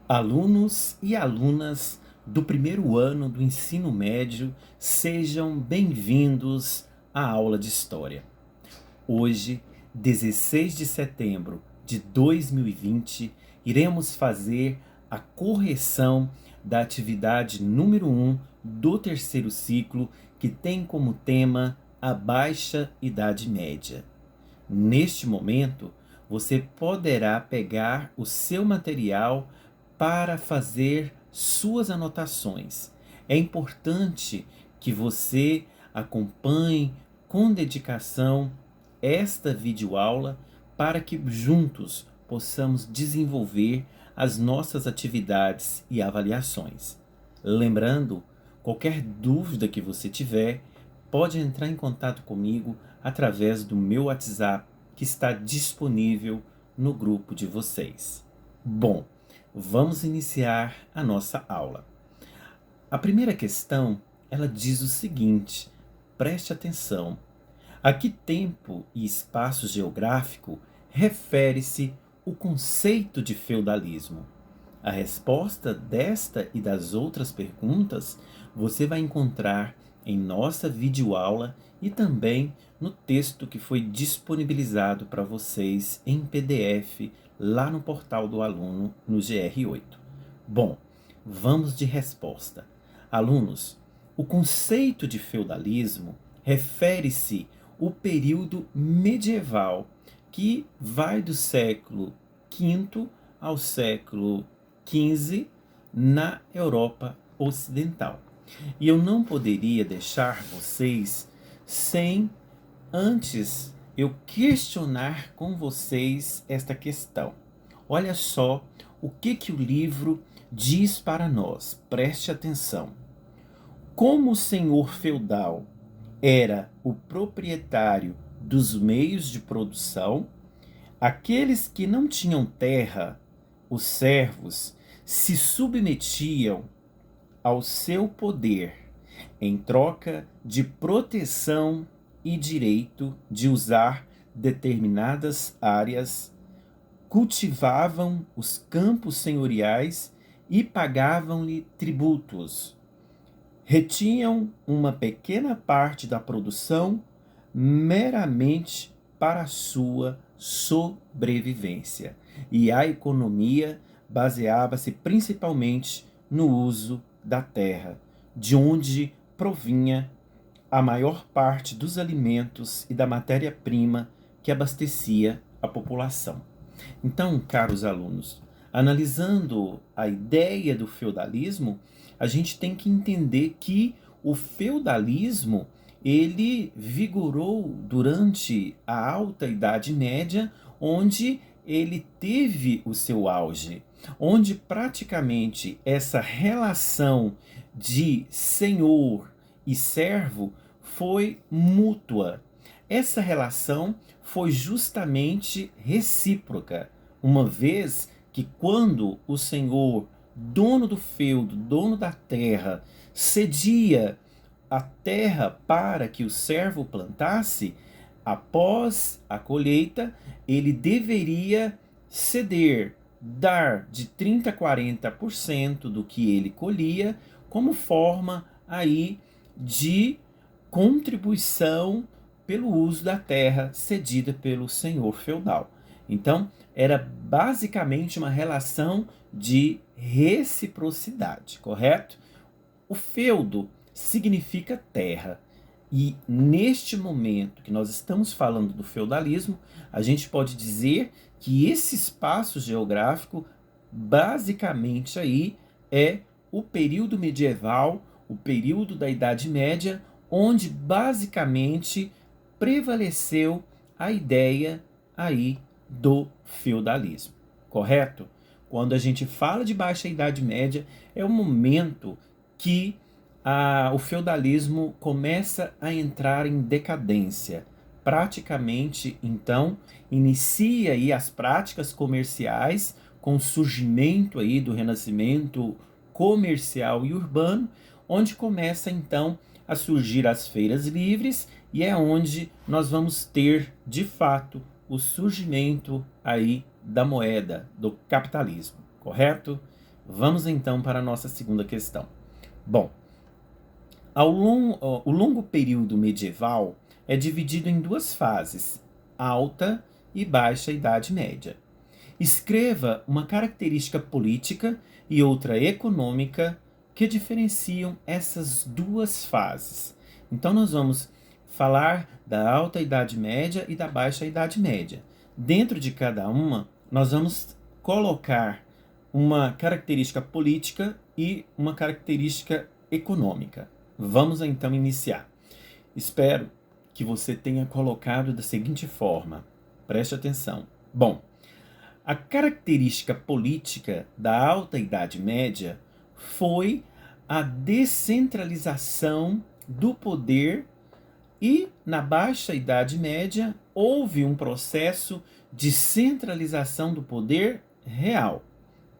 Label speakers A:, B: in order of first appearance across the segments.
A: Alunos e alunas do primeiro ano do ensino médio, sejam bem-vindos à aula de História. Hoje, 16 de setembro de 2020, iremos fazer a correção da atividade número 1 do terceiro ciclo, que tem como tema a Baixa Idade Média. Neste momento, você poderá pegar o seu material para fazer suas anotações. É importante que você acompanhe com dedicação esta videoaula para que juntos possamos desenvolver as nossas atividades e avaliações. Lembrando, qualquer dúvida que você tiver, pode entrar em contato comigo através do meu WhatsApp, que está disponível no grupo de vocês. Bom, vamos iniciar a nossa aula. A primeira questão, ela diz o seguinte: preste atenção. A que tempo e espaço geográfico refere-se o conceito de feudalismo? A resposta desta e das outras perguntas você vai encontrar em nossa videoaula e também no texto que foi disponibilizado para vocês em PDF lá no portal do aluno no GR8. Bom, vamos de resposta. Alunos, o conceito de feudalismo refere-se ao período medieval que vai do século V ao século XV na Europa Ocidental. E eu não poderia deixar vocês sem antes eu questionar com vocês esta questão. Olha só o que o livro diz para nós. Preste atenção. Como o senhor feudal era o proprietário dos meios de produção, aqueles que não tinham terra, os servos, se submetiam ao seu poder em troca de proteção e direito de usar determinadas áreas, cultivavam os campos senhoriais e pagavam-lhe tributos. Retinham uma pequena parte da produção meramente para a sua sobrevivência. E a economia baseava-se principalmente no uso da terra, de onde provinha a maior parte dos alimentos e da matéria-prima que abastecia a população. Então, caros alunos, analisando a ideia do feudalismo, a gente tem que entender que o feudalismo ele vigorou durante a Alta Idade Média, onde ele teve o seu auge, onde praticamente essa relação de senhor e servo foi mútua. Essa relação foi justamente recíproca, uma vez que quando o senhor, dono do feudo, dono da terra, cedia a terra para que o servo plantasse, após a colheita, ele deveria ceder, dar de 30% a 40% do que ele colhia como forma aí de contribuição pelo uso da terra cedida pelo senhor feudal. Então, era basicamente uma relação de reciprocidade, correto? O feudo significa terra. E neste momento que nós estamos falando do feudalismo, a gente pode dizer que esse espaço geográfico basicamente aí é o período medieval, o período da Idade Média, onde basicamente prevaleceu a ideia aí do feudalismo, correto? Quando a gente fala de Baixa Idade Média, é o momento que o feudalismo começa a entrar em decadência. Praticamente, então, inicia aí as práticas comerciais com o surgimento aí do renascimento comercial e urbano, onde começa então a surgir as feiras livres e é onde nós vamos ter, de fato, o surgimento aí da moeda, do capitalismo, correto? Vamos então para a nossa segunda questão. Bom, o longo período medieval é dividido em duas fases, alta e baixa Idade Média. Escreva uma característica política e outra econômica que diferenciam essas duas fases. Então, nós vamos falar da Alta Idade Média e da Baixa Idade Média. Dentro de cada uma, nós vamos colocar uma característica política e uma característica econômica. Vamos então iniciar. Espero que você tenha colocado da seguinte forma. Preste atenção. Bom, a característica política da Alta Idade Média foi a descentralização do poder e, na Baixa Idade Média, houve um processo de centralização do poder real,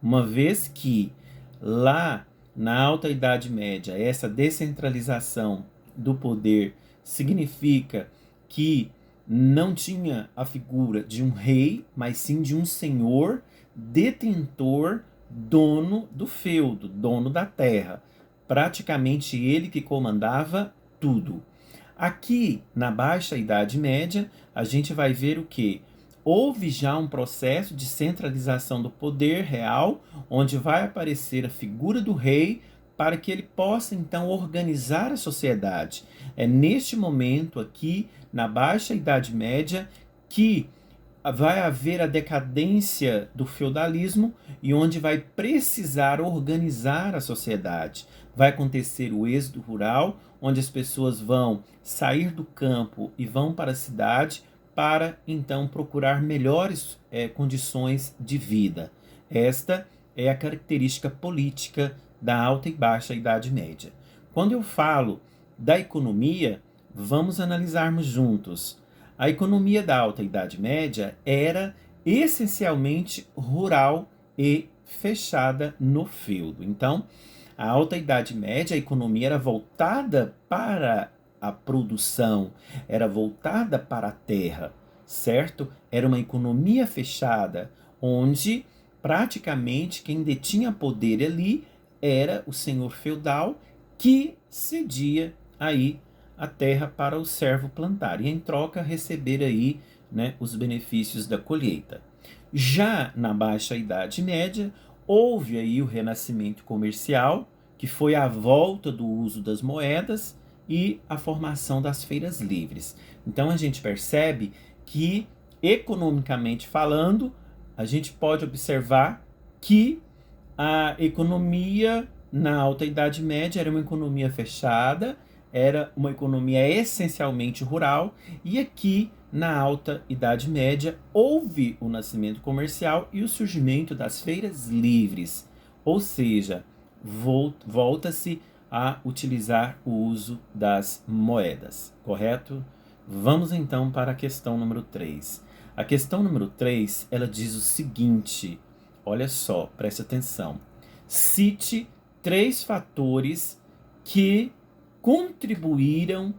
A: uma vez que lá na Alta Idade Média essa descentralização do poder significa que não tinha a figura de um rei, mas sim de um senhor detentor, dono do feudo, dono da terra. Praticamente ele que comandava tudo. Aqui, na Baixa Idade Média, a gente vai ver o quê? Houve já um processo de centralização do poder real, onde vai aparecer a figura do rei para que ele possa então organizar a sociedade. É neste momento aqui, na Baixa Idade Média, que vai haver a decadência do feudalismo e onde vai precisar organizar a sociedade. Vai acontecer o êxodo rural, onde as pessoas vão sair do campo e vão para a cidade para então procurar melhores condições de vida. Esta é a característica política da Alta e Baixa Idade Média. Quando eu falo da economia, vamos analisarmos juntos. A economia da Alta Idade Média era essencialmente rural e fechada no feudo. Então, a Alta Idade Média, a economia era voltada para a produção, era voltada para a terra, certo? Era uma economia fechada, onde praticamente quem detinha poder ali era o senhor feudal que cedia aí a terra para o servo plantar e em troca receber aí, né, os benefícios da colheita. Já na Baixa Idade Média, houve aí o renascimento comercial, que foi a volta do uso das moedas e a formação das feiras livres. Então a gente percebe que, economicamente falando, a gente pode observar que a economia na Alta Idade Média era uma economia fechada, era uma economia essencialmente rural, e aqui na Alta Idade Média houve o nascimento comercial e o surgimento das feiras livres, ou seja, volta-se a utilizar o uso das moedas, correto? Vamos então para a questão número 3. A questão número 3, ela diz o seguinte, olha só, preste atenção. Cite 3 fatores que contribuíram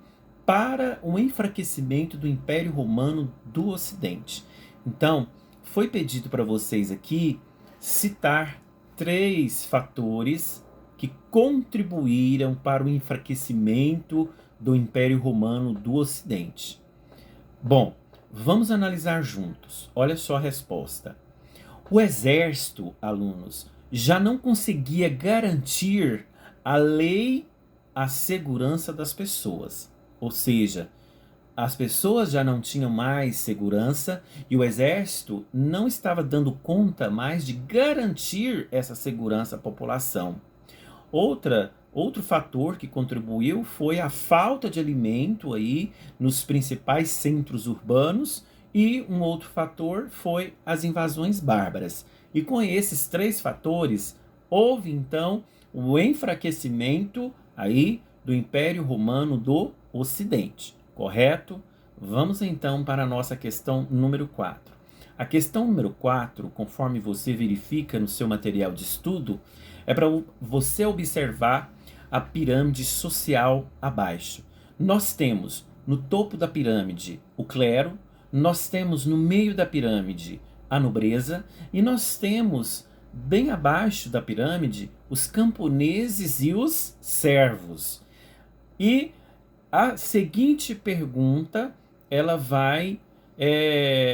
A: para o enfraquecimento do Império Romano do Ocidente. Então, foi pedido para vocês aqui citar 3 fatores que contribuíram para o enfraquecimento do Império Romano do Ocidente. Bom, vamos analisar juntos. Olha só a resposta. O exército, alunos, já não conseguia garantir a lei, a segurança das pessoas. Ou seja, as pessoas já não tinham mais segurança e o exército não estava dando conta mais de garantir essa segurança à população. Outro fator que contribuiu foi a falta de alimento aí nos principais centros urbanos e um outro fator foi as invasões bárbaras. E com esses 3 fatores, houve então o enfraquecimento aí do Império Romano do Ocidente, correto? Vamos então para a nossa questão número 4. A questão número 4, conforme você verifica no seu material de estudo, é para você observar a pirâmide social abaixo. Nós temos no topo da pirâmide o clero, nós temos no meio da pirâmide a nobreza e nós temos bem abaixo da pirâmide, os camponeses e os servos. E a seguinte pergunta, ela vai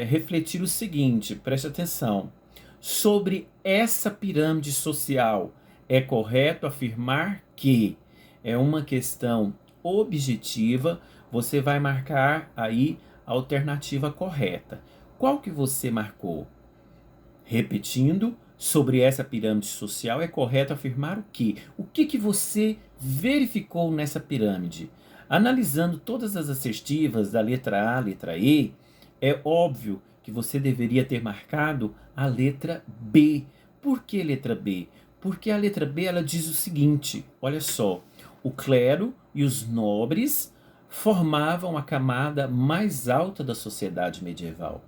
A: refletir o seguinte, preste atenção. Sobre essa pirâmide social, é correto afirmar que é uma questão objetiva, você vai marcar aí a alternativa correta. Qual que você marcou? Repetindo, sobre essa pirâmide social, é correto afirmar o quê? O que você verificou nessa pirâmide? Analisando todas as assertivas da letra A, letra E, é óbvio que você deveria ter marcado a letra B. Por que letra B? Porque a letra B ela diz o seguinte, olha só, o clero e os nobres formavam a camada mais alta da sociedade medieval.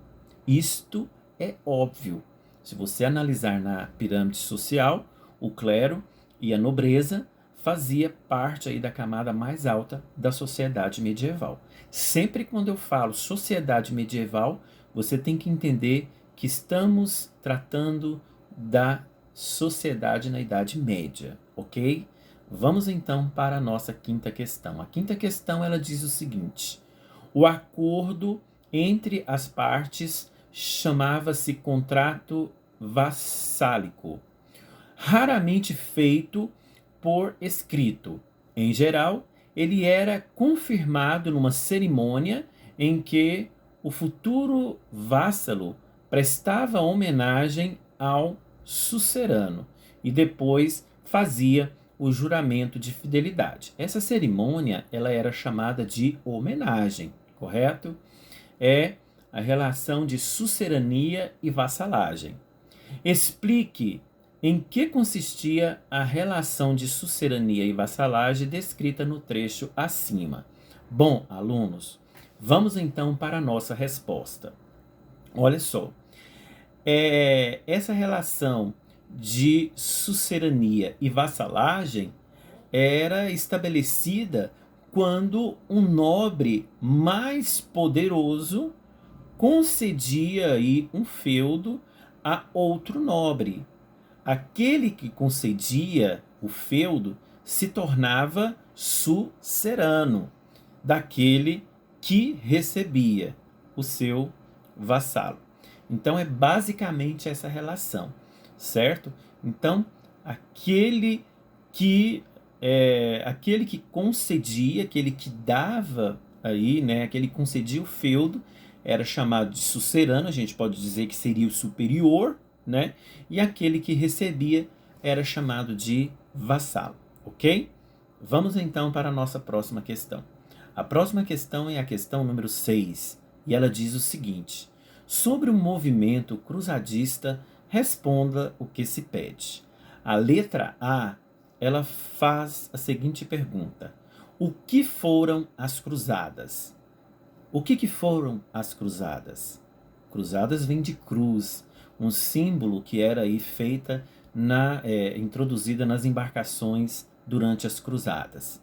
A: Isto é óbvio. Se você analisar na pirâmide social, o clero e a nobreza fazia parte aí da camada mais alta da sociedade medieval. Sempre quando eu falo sociedade medieval, você tem que entender que estamos tratando da sociedade na Idade Média, ok? Vamos então para a nossa quinta questão. A quinta questão ela diz o seguinte: o acordo entre as partes chamava-se contrato vassálico, raramente feito por escrito. Em geral, ele era confirmado numa cerimônia em que o futuro vassalo prestava homenagem ao sucerano e depois fazia o juramento de fidelidade. Essa cerimônia ela era chamada de homenagem, correto? É a relação de sucerania e vassalagem. Explique em que consistia a relação de sucerania e vassalagem descrita no trecho acima. Bom, alunos, vamos então para a nossa resposta. Olha só, essa relação de sucerania e vassalagem era estabelecida quando um nobre mais poderoso concedia aí um feudo a outro nobre. Aquele que concedia o feudo se tornava sucerano daquele que recebia o seu vassalo. Então é basicamente essa relação, certo? Então aquele que concedia, aquele que dava aí, né, aquele que concedia o feudo era chamado de sucerano, a gente pode dizer que seria o superior, né? E aquele que recebia era chamado de vassalo, ok? Vamos então para a nossa próxima questão. A próxima questão é a questão número 6, e ela diz o seguinte: sobre o movimento cruzadista, responda o que se pede. A letra A, ela faz a seguinte pergunta: o que foram as cruzadas? O que foram as cruzadas? Cruzadas vem de cruz, um símbolo que era aí feita introduzida nas embarcações durante as cruzadas.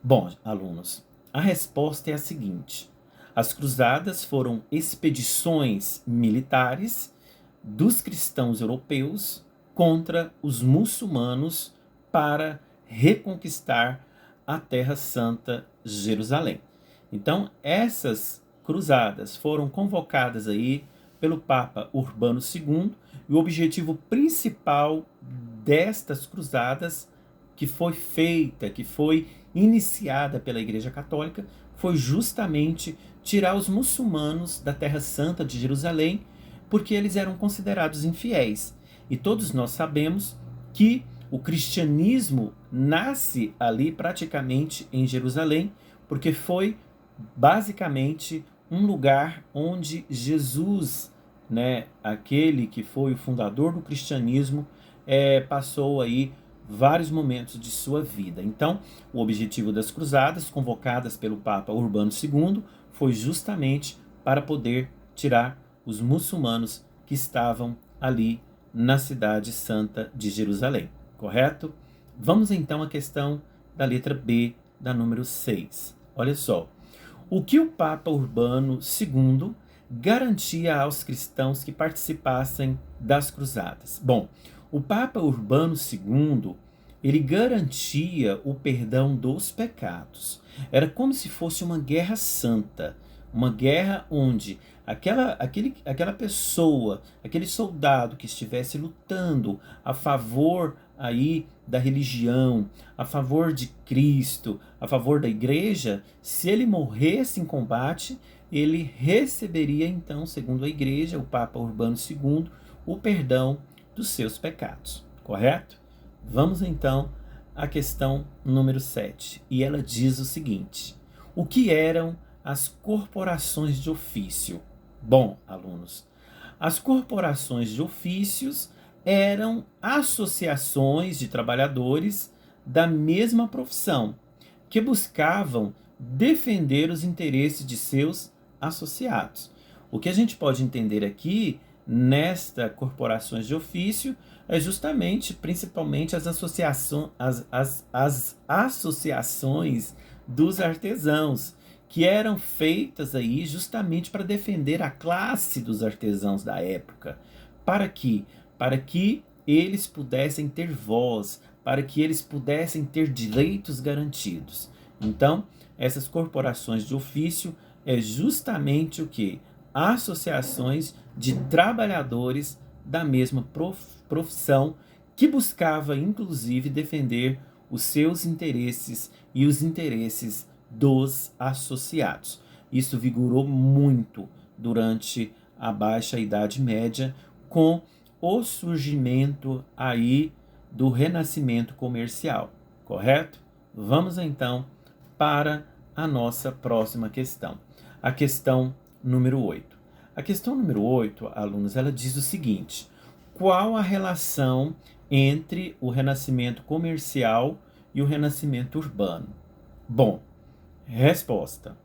A: Bom, alunos, a resposta é a seguinte: as cruzadas foram expedições militares dos cristãos europeus contra os muçulmanos para reconquistar a Terra Santa, Jerusalém. Então, essas cruzadas foram convocadas aí pelo Papa Urbano II, e o objetivo principal destas cruzadas que foi iniciada pela Igreja Católica, foi justamente tirar os muçulmanos da Terra Santa de Jerusalém, porque eles eram considerados infiéis. E todos nós sabemos que o cristianismo nasce ali praticamente em Jerusalém, porque foi basicamente um lugar onde Jesus, né, aquele que foi o fundador do cristianismo, passou aí vários momentos de sua vida. Então, o objetivo das cruzadas, convocadas pelo Papa Urbano II, foi justamente para poder tirar os muçulmanos que estavam ali na cidade santa de Jerusalém, correto? Vamos então à questão da letra B, da número 6. Olha só. O que o Papa Urbano II garantia aos cristãos que participassem das cruzadas? Bom, O Papa Urbano II, ele garantia o perdão dos pecados. Era como se fosse uma guerra santa, uma guerra onde aquela pessoa, aquele soldado que estivesse lutando a favor aí da religião, a favor de Cristo, a favor da igreja, se ele morresse em combate, ele receberia então, segundo a igreja, o Papa Urbano II, o perdão dos seus pecados, correto? Vamos então à questão número 7, e ela diz o seguinte: o que eram as corporações de ofício? Bom, alunos, as corporações de ofícios eram associações de trabalhadores da mesma profissão que buscavam defender os interesses de seus associados. O que a gente pode entender aqui nesta corporações de ofício é justamente, principalmente, as associações dos artesãos, que eram feitas aí justamente para defender a classe dos artesãos da época. Para quê? Para que eles pudessem ter voz, para que eles pudessem ter direitos garantidos. Então, essas corporações de ofício é justamente o que? Associações de trabalhadores da mesma profissão que buscava, inclusive, defender os seus interesses e os interesses dos associados. Isso vigorou muito durante a Baixa Idade Média, com o surgimento aí do renascimento comercial, correto? Vamos então para a nossa próxima questão, a questão número 8. A questão número 8, alunos, ela diz o seguinte: qual a relação entre o renascimento comercial e o renascimento urbano? Bom, resposta: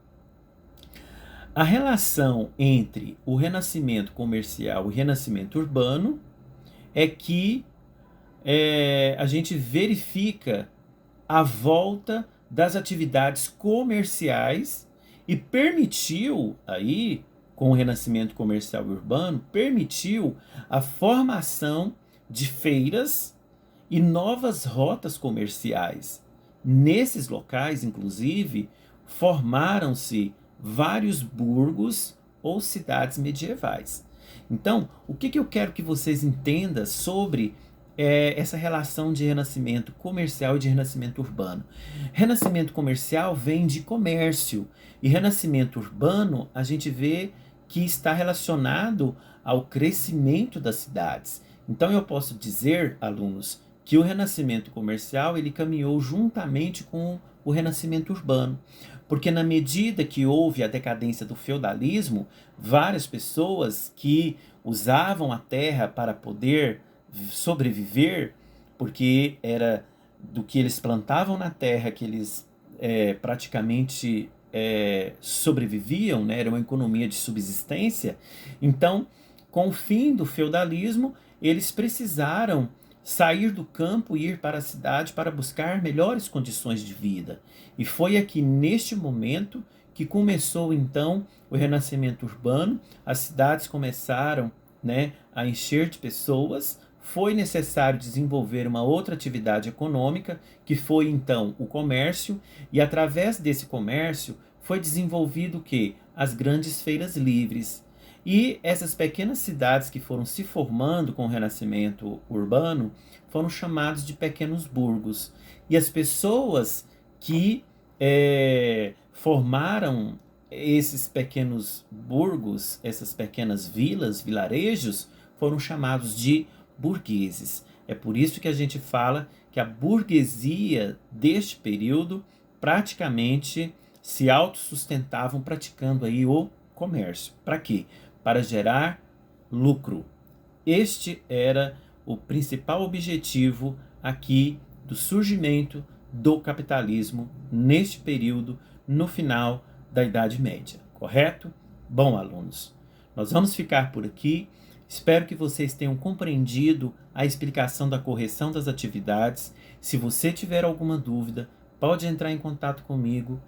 A: a relação entre o renascimento comercial e o renascimento urbano é que a gente verifica a volta das atividades comerciais e permitiu aí, com o renascimento comercial e urbano, permitiu a formação de feiras e novas rotas comerciais. Nesses locais, inclusive, formaram-se vários burgos ou cidades medievais. Então, o que eu quero que vocês entendam sobre essa relação de renascimento comercial e de renascimento urbano? Renascimento comercial vem de comércio, e renascimento urbano a gente vê que está relacionado ao crescimento das cidades. Então eu posso dizer, alunos, que o renascimento comercial ele caminhou juntamente com o renascimento urbano, porque na medida que houve a decadência do feudalismo, várias pessoas que usavam a terra para poder sobreviver, porque era do que eles plantavam na terra que eles praticamente sobreviviam, né? Era uma economia de subsistência. Então, com o fim do feudalismo, eles precisaram sair do campo e ir para a cidade para buscar melhores condições de vida. E foi aqui neste momento que começou então o renascimento urbano. As cidades começaram, né, a encher de pessoas. Foi necessário desenvolver uma outra atividade econômica, que foi então o comércio, e através desse comércio foi desenvolvido o quê? As grandes feiras livres. E essas pequenas cidades que foram se formando com o renascimento urbano foram chamados de pequenos burgos. E as pessoas que formaram esses pequenos burgos, essas pequenas vilas, vilarejos, foram chamados de burgueses. É por isso que a gente fala que a burguesia deste período praticamente se autossustentavam praticando aí o comércio. Para quê? Para gerar lucro. Este era o principal objetivo aqui do surgimento do capitalismo neste período, no final da Idade Média, correto? Bom, alunos, nós vamos ficar por aqui. Espero que vocês tenham compreendido a explicação da correção das atividades. Se você tiver alguma dúvida, pode entrar em contato comigo